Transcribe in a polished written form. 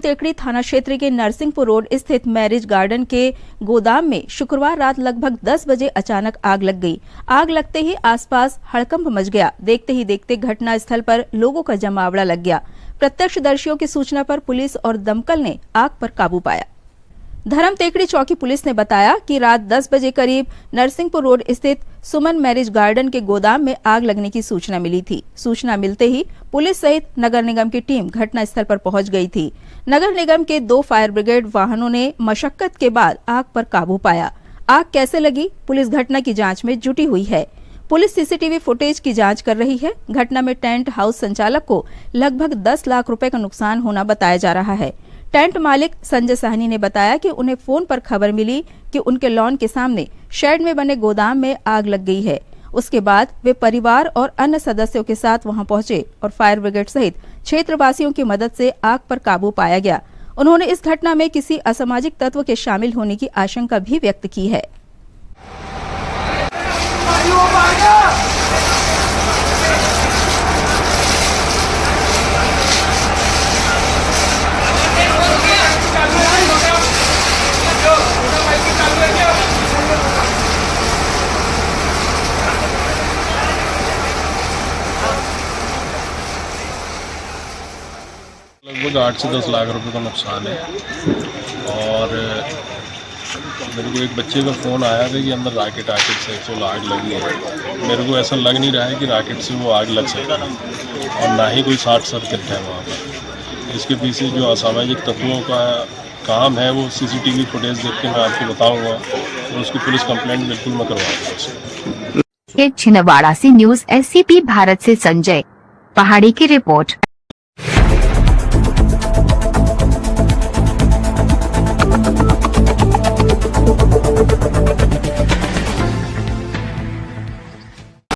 टेकड़ी थाना क्षेत्र के नरसिंहपुर रोड स्थित मैरिज गार्डन के गोदाम में शुक्रवार रात लगभग 10 बजे अचानक आग लग गई। आग लगते ही आसपास हड़कंप मच गया। देखते ही देखते घटना स्थल पर लोगों का जमावड़ा लग गया। प्रत्यक्षदर्शियों की सूचना पर पुलिस और दमकल ने आग पर काबू पाया। धर्म टेकड़ी चौकी पुलिस ने बताया कि रात 10 बजे करीब नरसिंहपुर रोड स्थित सुमन मैरिज गार्डन के गोदाम में आग लगने की सूचना मिली थी। सूचना मिलते ही पुलिस सहित नगर निगम की टीम घटनास्थल पर पहुंच गई थी। नगर निगम के 2 फायर ब्रिगेड वाहनों ने मशक्कत के बाद आग पर काबू पाया। आग कैसे लगी, पुलिस घटना की जांच में जुटी हुई है। पुलिस सीसीटीवी फुटेज की जांच कर रही है। घटना में टेंट हाउस संचालक को लगभग 10 लाख रुपए का नुकसान होना बताया जा रहा है। टेंट मालिक संजय साहनी ने बताया कि उन्हें फोन पर खबर मिली कि उनके लॉन के सामने शेड में बने गोदाम में आग लग गई है। उसके बाद वे परिवार और अन्य सदस्यों के साथ वहां पहुंचे और फायर ब्रिगेड सहित क्षेत्रवासियों की मदद से आग पर काबू पाया गया। उन्होंने इस घटना में किसी असामाजिक तत्व के शामिल होने की आशंका भी व्यक्त की है। लगभग 8 से 10 लाख रुपए का नुकसान है। और मेरे को एक बच्चे का फ़ोन आया था कि अंदर रॉकेट से एक्चुअल आग लगी है। मेरे को ऐसा लग नहीं रहा है कि रॉकेट से वो आग लग सकती है और ना ही कोई शॉर्ट सर्किट है वहाँ पर। इसके पीछे जो असामाजिक तत्वों का काम है वो सीसीटीवी फुटेज देख के मैं आपको बताऊँगा और उसकी पुलिस कंप्लेंट बिल्कुल मैं करवाऊँगा। छिंदवाड़ा से न्यूज़ SCP भारत से संजय पहाड़ी की रिपोर्ट।